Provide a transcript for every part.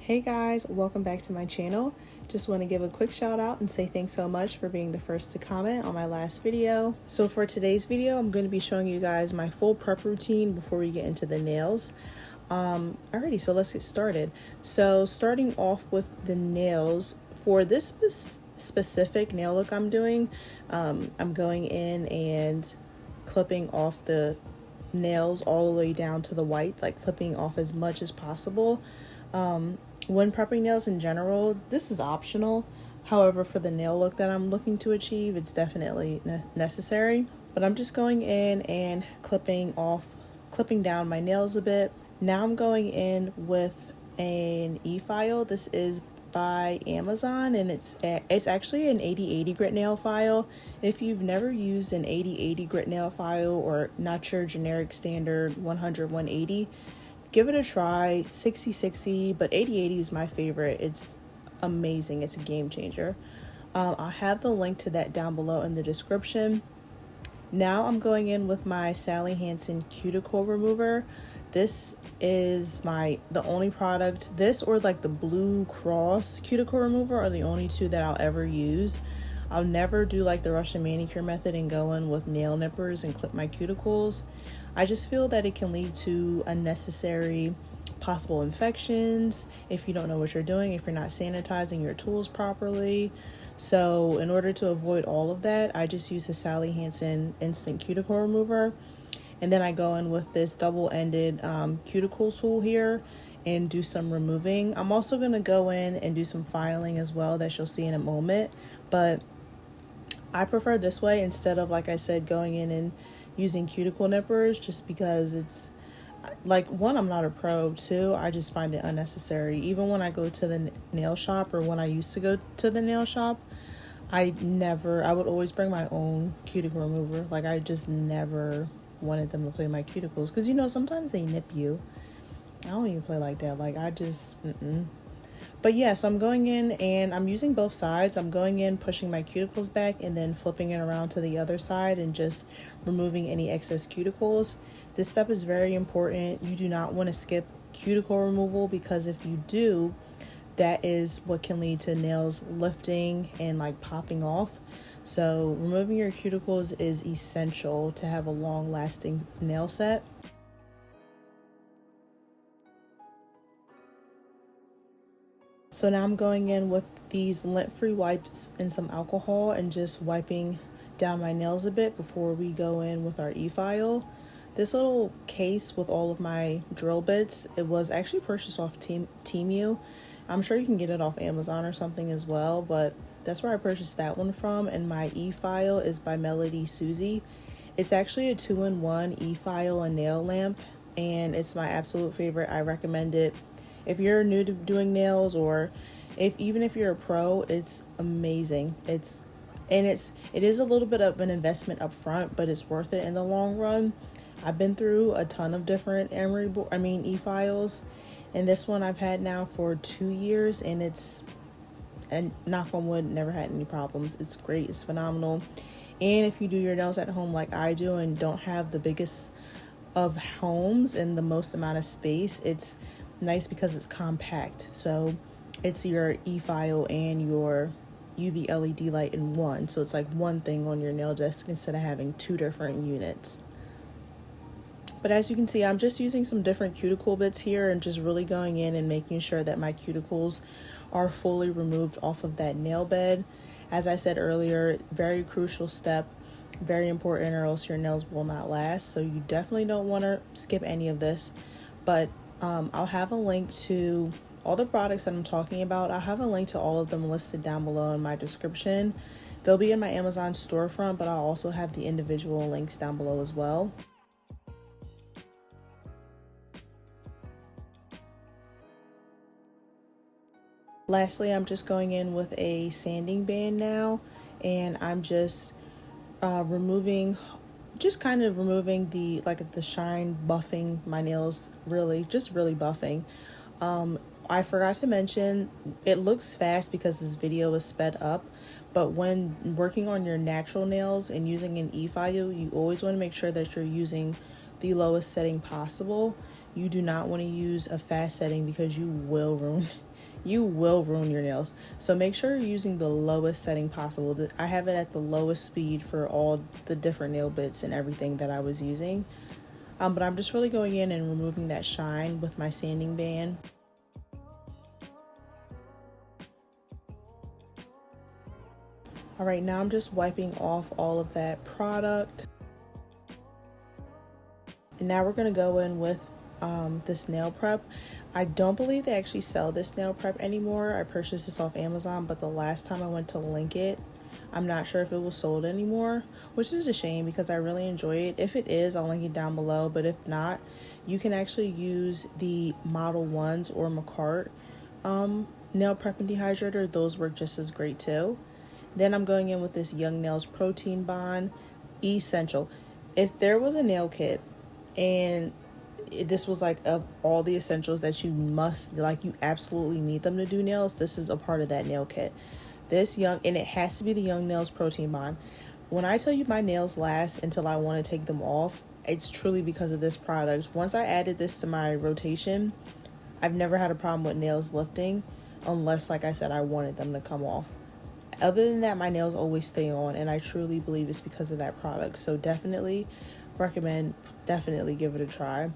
Hey guys, welcome back to my channel. Just want to give a quick shout out and say thanks so much for being the first to comment on my last video. So for today's video, I'm going to be showing you guys my full prep routine before we get into the nails. Alrighty, so let's get started. So starting off with the nails, for this specific nail look I'm doing, I'm going in and clipping off the nails all the way down to the white, like clipping off as much as possible. When prepping nails in general, this is optional. However, for the nail look that I'm looking to achieve, it's definitely necessary. But I'm just going in and clipping down my nails a bit. Now I'm going in with an e-file. This is by Amazon, and it's actually an 80/80 grit nail file. If you've never used an 80/80 grit nail file, or not your generic standard 100/180, give it a try. 60/60, but 80/80 is my favorite. It's amazing. It's a game changer. I'll have the link to that down below in the description. Now I'm going in with my Sally Hansen cuticle remover. This is the only product, this or like the Blue Cross cuticle remover are the only two that I'll ever use. I'll never do like the Russian manicure method and go in with nail nippers and clip my cuticles. I just feel that it can lead to unnecessary possible infections if you don't know what you're doing, if you're not sanitizing your tools properly. So in order to avoid all of that, I just use the Sally Hansen instant cuticle remover. And then I go in with this double-ended cuticle tool here and do some removing. I'm also going to go in and do some filing as well, that you'll see in a moment. But I prefer this way instead of, like I said, going in and using cuticle nippers, just because it's like, one, I'm not a pro, two, I just find it unnecessary. Even when I go to the nail shop, or when I used to go to the nail shop, I would always bring my own cuticle remover. Like, I just never wanted them to play my cuticles, because, you know, sometimes they nip you. I don't even play like that. Like, I just But yeah, so I'm going in and I'm using both sides. I'm going in, pushing my cuticles back, and then flipping it around to the other side and just removing any excess cuticles. This step is very important. You do not want to skip cuticle removal, because if you do, that is what can lead to nails lifting and like popping off. So removing your cuticles is essential to have a long-lasting nail set. So now I'm going in with these lint-free wipes and some alcohol and just wiping down my nails a bit before we go in with our e-file. This little case with all of my drill bits, it was actually purchased off TEMU. I'm sure you can get it off Amazon or something as well, but that's where I purchased that one from. And my e-file is by MelodySusie. It's actually a 2-in-1 e-file and nail lamp, and it's my absolute favorite. I recommend it. If you're new to doing nails, or even if you're a pro, it's amazing. It is a little bit of an investment up front, but it's worth it in the long run. I've been through a ton of different e-files, and this one I've had now for 2 years, and knock on wood, never had any problems. It's great. It's phenomenal. And if you do your nails at home like I do and don't have the biggest of homes and the most amount of space, it's nice because it's compact. So it's your e-file and your UV LED light in one. So it's like one thing on your nail desk instead of having two different units. But as you can see, I'm just using some different cuticle bits here and just really going in and making sure that my cuticles are fully removed off of that nail bed. As I said earlier, very crucial step, very important, or else your nails will not last. So you definitely don't want to skip any of this. But I'll have a link to all the products that I'm talking about. I'll have a link to all of them listed down below in my description. They'll be in my Amazon storefront, but I'll also have the individual links down below as well. Lastly, I'm just going in with a sanding band now, and I'm just removing, just kind of removing the the shine, buffing my nails, really buffing. I forgot to mention, it looks fast because this video is sped up, but when working on your natural nails and using an e-file, you always want to make sure that you're using the lowest setting possible. You do not want to use a fast setting because you will ruin your nails. So make sure you're using the lowest setting possible. I have it at the lowest speed for all the different nail bits and everything that I was using. But I'm just really going in and removing that shine with my sanding band. Alright, now I'm just wiping off all of that product. And now we're going to go in with this nail prep. I don't believe they actually sell this nail prep anymore. I purchased this off Amazon, but the last time I went to link it, I'm not sure if it was sold anymore, which is a shame because I really enjoy it. If it is, I'll link it down below, but if not, you can actually use the Model 1s or MAKARRT nail prep and dehydrator. Those work just as great too. Then I'm going in with this Young Nails Protein Bond Essential. If there was a nail kit and this was like of all the essentials that you must, like you absolutely need them to do nails, this is a part of that nail kit. And it has to be the Young Nails Protein Bond. When I tell you my nails last until I want to take them off, it's truly because of this product. Once I added this to my rotation, I've never had a problem with nails lifting unless, like I said, I wanted them to come off. Other than that, my nails always stay on, and I truly believe it's because of that product. So definitely recommend, definitely give it a try.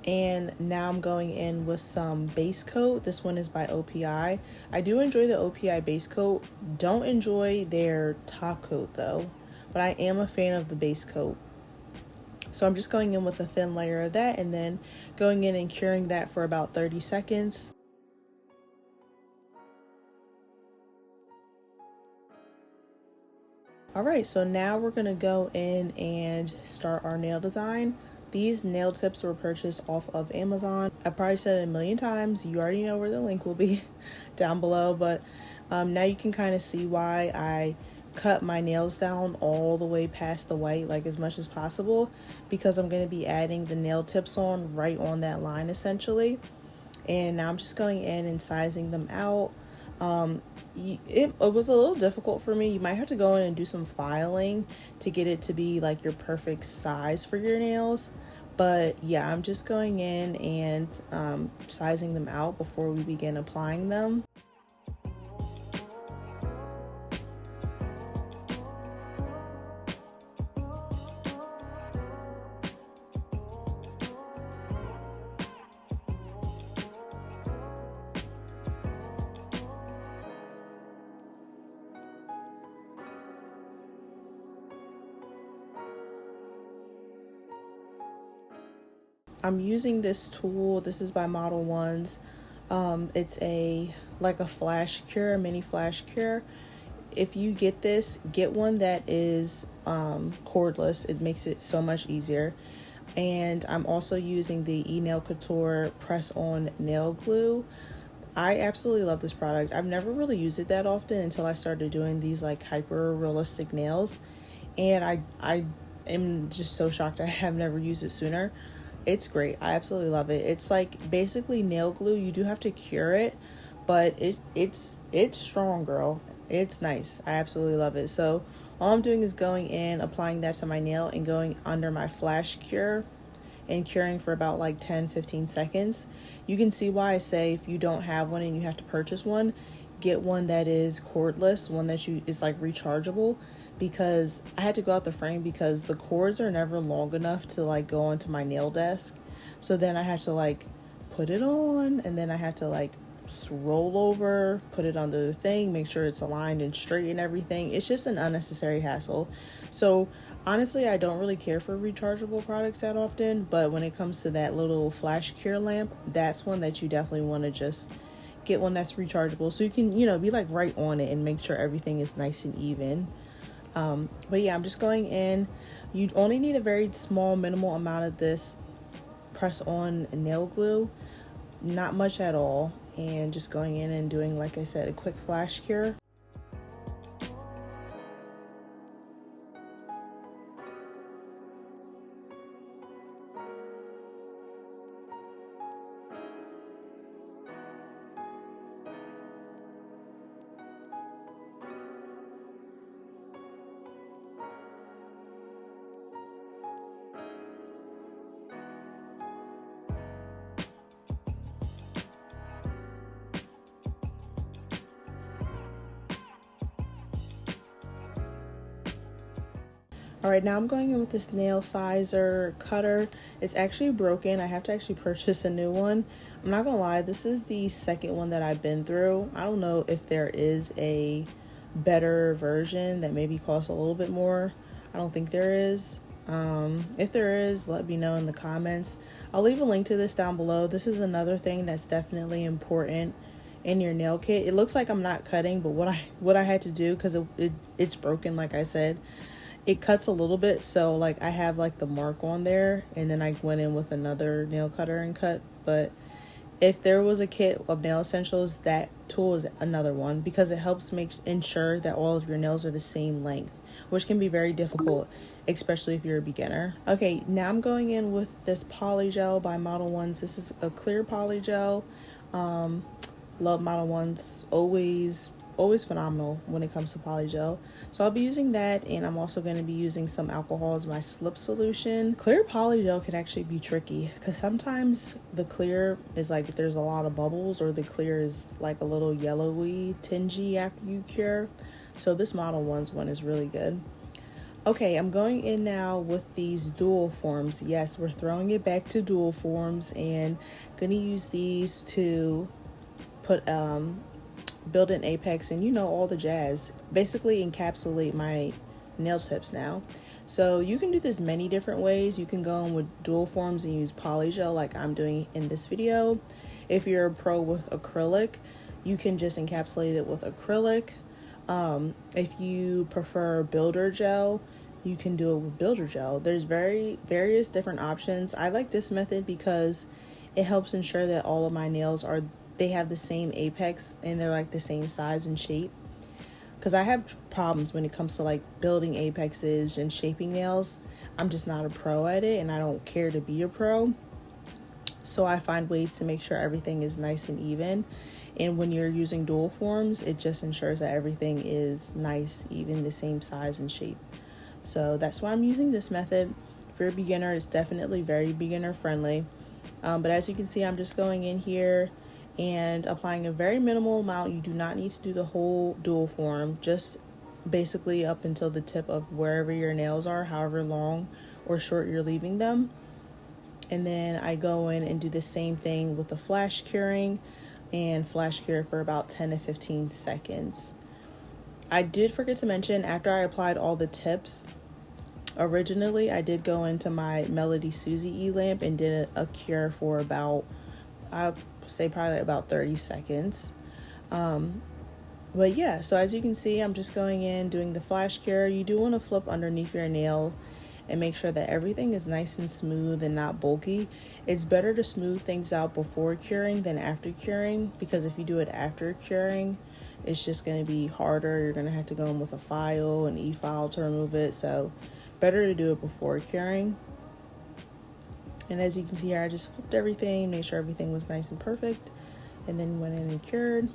And now I'm going in with some base coat. This one is by OPI. I do enjoy the OPI base coat. Don't enjoy their top coat though, but I am a fan of the base coat. So I'm just going in with a thin layer of that and then going in and curing that for about 30 seconds. Alright, so now we're going to go in and start our nail design. These nail tips were purchased off of Amazon. I probably said it a million times. You already know where the link will be down below, but now you can kind of see why I cut my nails down all the way past the white, like as much as possible, because I'm going to be adding the nail tips on right on that line essentially. And now I'm just going in and sizing them out. It was a little difficult for me. You might have to go in and do some filing to get it to be like your perfect size for your nails. But yeah, I'm just going in and sizing them out before we begin applying them. I'm using this tool. This is by Model 1s. It's like a flash cure, a mini flash cure. If you get this, get one that is cordless. It makes it so much easier. And I'm also using the Nail Couture press-on nail glue. I absolutely love this product. I've never really used it that often until I started doing these like hyper realistic nails, and I am just so shocked I have never used it sooner. It's great. I absolutely love it. It's like basically nail glue. You do have to cure it, but it's strong, girl. It's nice. I absolutely love it. So all I'm doing is going in, applying that to my nail and going under my flash cure and curing for about like 10-15 seconds. You can see why I say if you don't have one and you have to purchase one, get one that is cordless, one that is like rechargeable, because I had to go out the frame because the cords are never long enough to like go onto my nail desk. So then I had to like put it on, and then I had to like roll over, put it under the thing, make sure it's aligned and straight and everything. It's just an unnecessary hassle. So honestly, I don't really care for rechargeable products that often, but when it comes to that little flash cure lamp, that's one that you definitely want to just get one that's rechargeable, so you can, be like right on it and make sure everything is nice and even. But yeah, I'm just going in. You only need a very small, minimal amount of this press on nail glue, not much at all. and just going in and doing, like I said, a quick flash cure. Alright, now I'm going in with this nail sizer cutter. It's actually broken. I have to actually purchase a new one. I'm not gonna lie, this is the second one that I've been through. I don't know if there is a better version that maybe costs a little bit more. I don't think there is. If there is, let me know in the comments. I'll leave a link to this down below. This is another thing that's definitely important in your nail kit. It looks like I'm not cutting, but what I had to do, because it's broken, like I said, it cuts a little bit, so like I have like the mark on there, and then I went in with another nail cutter and cut. But if there was a kit of nail essentials, that tool is another one, because it helps ensure that all of your nails are the same length, which can be very difficult, especially if you're a beginner. Okay, now I'm going in with this Polygel by Model Ones. This is a clear Polygel. Love Model Ones, always phenomenal when it comes to Polygel. So I'll be using that, and I'm also going to be using some alcohol as my slip solution. Clear Polygel can actually be tricky, because sometimes the clear is like there's a lot of bubbles, or the clear is like a little yellowy, tingy after you cure. So this Model Ones one is really good. Okay, I'm going in now with these dual forms. Yes, we're throwing it back to dual forms, and gonna use these to put build an apex and, you know, all the jazz. Basically encapsulate my nail tips now. So you can do this many different ways. You can go in with dual forms and use Polygel like I'm doing in this video. If you're a pro with acrylic, you can just encapsulate it with acrylic. If you prefer builder gel, you can do it with builder gel. There's various different options. I like this method because it helps ensure that all of my nails they have the same apex and they're like the same size and shape. Because I have problems when it comes to like building apexes and shaping nails. I'm just not a pro at it, and I don't care to be a pro. So I find ways to make sure everything is nice and even. And when you're using dual forms, it just ensures that everything is nice, even, the same size and shape. So that's why I'm using this method. If you're a beginner, it's definitely very beginner friendly. But as you can see, I'm just going in here and applying a very minimal amount. You do not need to do the whole dual form, just basically up until the tip of wherever your nails are, however long or short you're leaving them. And then I go in and do the same thing with the flash curing, and flash cure for about 10 to 15 seconds. I did forget to mention, after I applied all the tips, originally I did go into my MelodySusie e-lamp and did a cure for about, I'll say probably about 30 seconds. But yeah, so as you can see, I'm just going in doing the flash cure. You do want to flip underneath your nail and make sure that everything is nice and smooth and not bulky. It's better to smooth things out before curing than after curing, because if you do it after curing, it's just going to be harder. You're going to have to go in with a file, an e-file, to remove it. So better to do it before curing. And as you can see here, I just flipped everything, made sure everything was nice and perfect, and then went in and cured.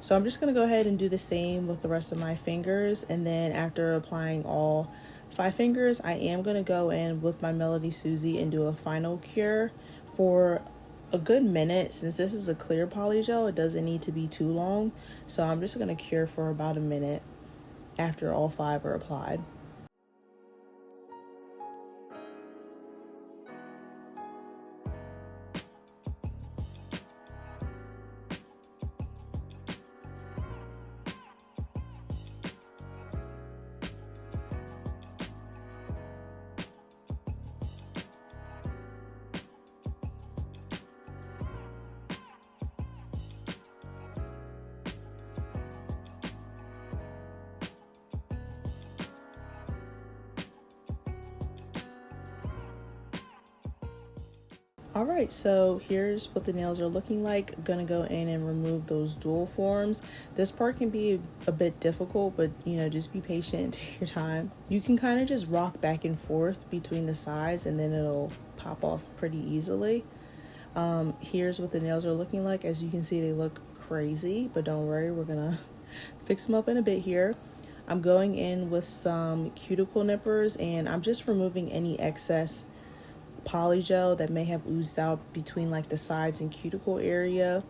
So I'm just going to go ahead and do the same with the rest of my fingers. And then after applying all 5 fingers, I am going to go in with my MelodySusie and do a final cure for a good minute. Since this is a clear Polygel, it doesn't need to be too long. So I'm just going to cure for about a minute after all 5 are applied. Alright, so here's what the nails are looking like. Gonna go in and remove those dual forms. This part can be a bit difficult, but just be patient and take your time. You can kind of just rock back and forth between the sides and then it'll pop off pretty easily. Here's what the nails are looking like. As you can see, they look crazy, but don't worry, we're gonna fix them up in a bit here. I'm going in with some cuticle nippers and I'm just removing any excess polygel that may have oozed out between like the sides and cuticle area.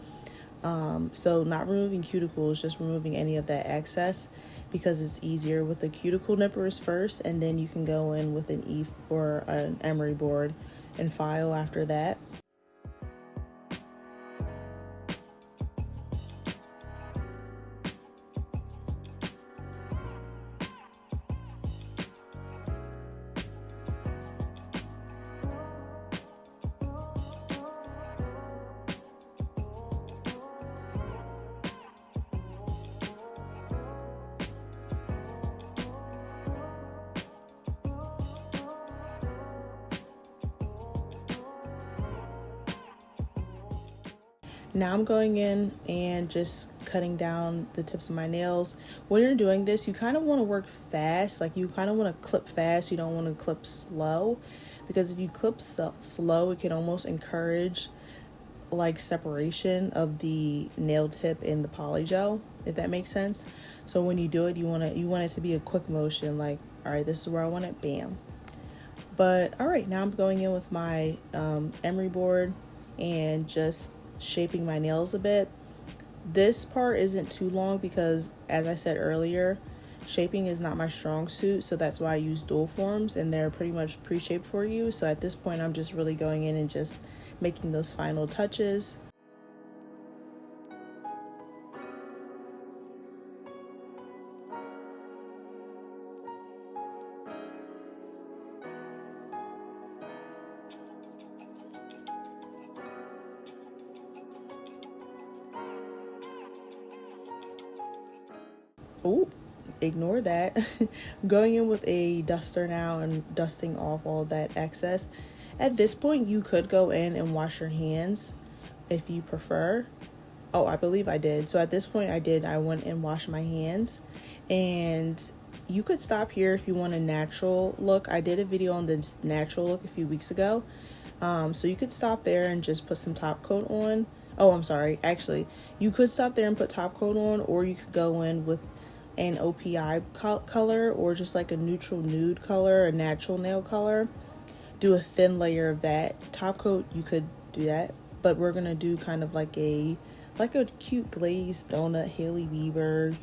So not removing cuticles, just removing any of that excess because it's easier with the cuticle nippers first, and then you can go in with an or an emery board and file after that. Now I'm going in and just cutting down the tips of my nails. When you're doing this, you kind of want to work fast. Like you kind of want to clip fast. You don't want to clip slow, because if you clip slow, it can almost encourage like separation of the nail tip and the polygel, if that makes sense. So when you do it, you want it to be a quick motion. Like, all right, this is where I want it. Bam. But all right, now I'm going in with my emery board and just shaping my nails a bit. This part isn't too long because, as I said earlier, shaping is not my strong suit, so that's why I use dual forms and they're pretty much pre-shaped for you. So at this point I'm just really going in and just making those final touches. Oh, ignore that. Going in with a duster now and dusting off all that excess. At this point, you could go in and wash your hands if you prefer. Oh, I believe I did. So at this point, I went and washed my hands. And you could stop here if you want a natural look. I did a video on this natural look a few weeks ago. So you could stop there and just put some top coat on. Oh, I'm sorry. Actually, you could stop there and put top coat on, or you could go in with an OPI color or just like a neutral nude color, a natural nail color. Do a thin layer of that. Top coat, you could do that, but we're gonna do kind of like a cute glazed donut, Hailey Bieber,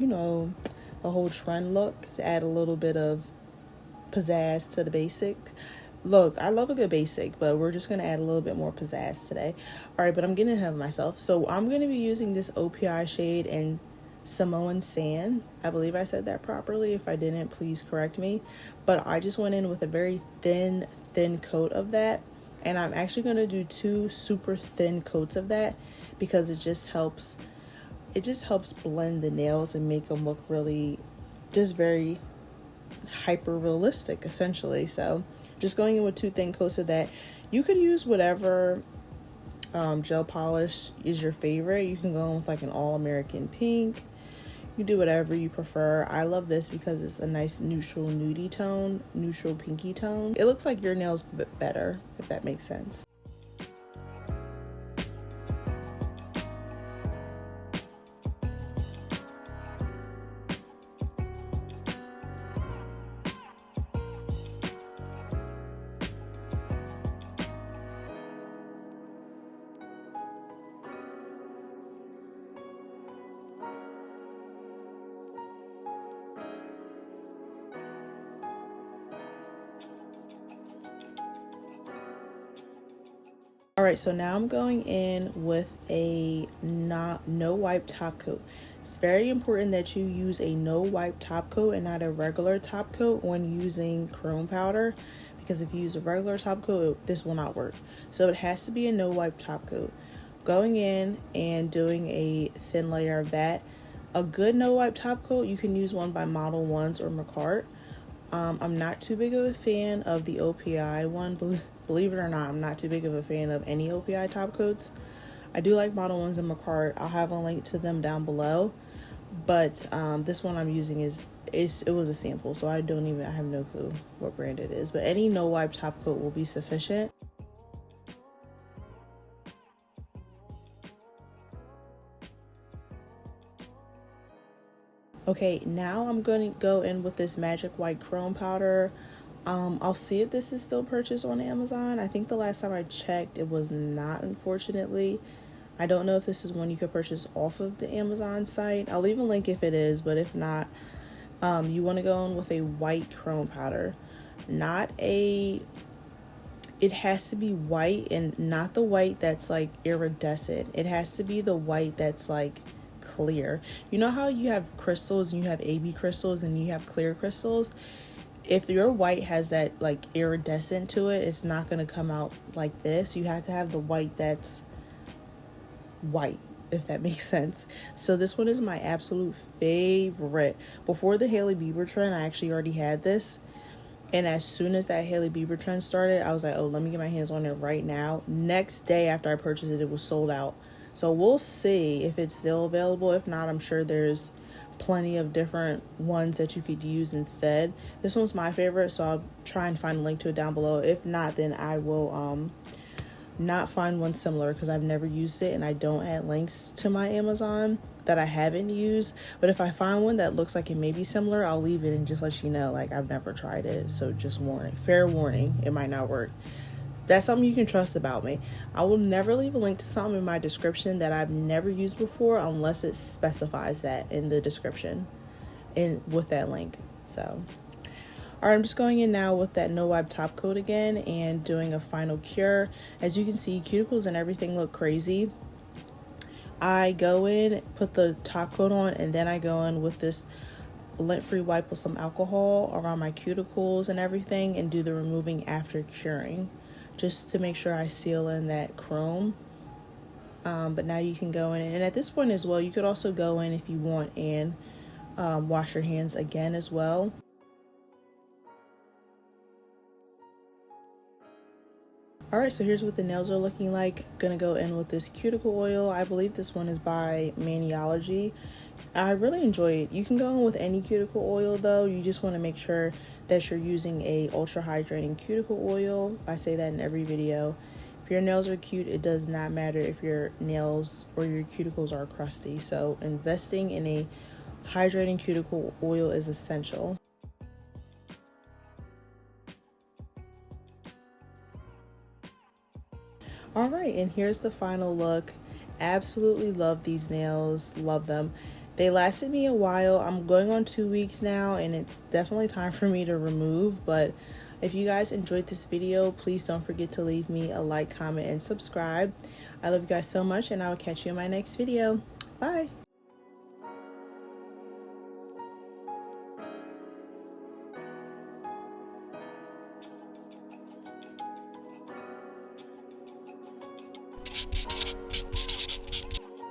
the whole trend look, to add a little bit of pizzazz to the basic. Look, I love a good basic, but we're just going to add a little bit more pizzazz today. All right, but I'm getting ahead of myself. So I'm going to be using this OPI shade in Samoan Sand. I believe I said that properly. If I didn't, please correct me. But I just went in with a very thin coat of that. And I'm actually going to do 2 super thin coats of that because it just helps blend the nails and make them look really just very hyper realistic, essentially. So just going in with 2 thin coats of that. You could use whatever gel polish is your favorite. You can go in with like an all-American pink. You do whatever you prefer. I love this because it's a nice neutral nudie tone, neutral pinky tone. It looks like your nails a bit better, if that makes sense. All right, so now I'm going in with a no wipe top coat. It's very important that you use a no wipe top coat and not a regular top coat when using chrome powder, because if you use a regular top coat, this will not work. So it has to be a no wipe top coat. Going in and doing a thin layer of that. A good no wipe top coat, you can use one by Model Ones or MAKARRT. I'm not too big of a fan of the OPI one. Believe it or not, I'm not too big of a fan of any OPI top coats. I do like Model ones in MAKARRT. I'll have a link to them down below. But this one I'm using it was a sample, so I have no clue what brand it is. But any no wipe top coat will be sufficient. Okay, now I'm going to go in with this Magic White Chrome Powder. I'll see if this is still purchased on Amazon. I think the last time I checked, it was not, unfortunately. I don't know if this is one you could purchase off of the Amazon site. I'll leave a link if it is, but if not, you want to go in with a white chrome powder. It has to be white, and not the white that's like iridescent. It has to be the white that's like clear. You know how you have crystals and you have AB crystals and you have clear crystals? If your white has that like iridescent to it, it's not going to come out like this. You have to have the white that's white, if that makes sense. So this one is my absolute favorite. Before the Hailey Bieber trend, I actually already had this. And as soon as that Hailey Bieber trend started, I was like, oh, let me get my hands on it right now. Next day after I purchased it, it was sold out. So we'll see if it's still available. If not, I'm sure there's plenty of different ones that you could use instead. This one's my favorite, so I'll try and find a link to it down below. If not, then I will not find one similar, because I've never used it and I don't add links to my Amazon that I haven't used. But if I find one that looks like it may be similar, I'll leave it and just let you know, like, I've never tried it. So just fair warning, it might not work. That's something you can trust about me. I will never leave a link to something in my description that I've never used before unless it specifies that in the description and with that link. So all right, I'm just going in now with that no wipe top coat again and doing a final cure. As you can see, cuticles and everything look crazy. I go in, put the top coat on, and then I go in with this lint-free wipe with some alcohol around my cuticles and everything and do the removing after curing, just to make sure I seal in that chrome. But now you can go in, and at this point as well, you could also go in if you want and wash your hands again as well. Alright, so here's what the nails are looking like. Gonna go in with this cuticle oil. I believe this one is by Maniology. I really enjoy it. You can go in with any cuticle oil though. You just want to make sure that you're using a ultra hydrating cuticle oil. I say that in every video. If your nails are cute, it does not matter if your nails or your cuticles are crusty. So investing in a hydrating cuticle oil is essential. All right, and here's the final look. Absolutely love these nails, love them. They lasted me a while. I'm going on 2 weeks now, and it's definitely time for me to remove. But if you guys enjoyed this video, please don't forget to leave me a like, comment, and subscribe. I love you guys so much, and I will catch you in my next video. Bye.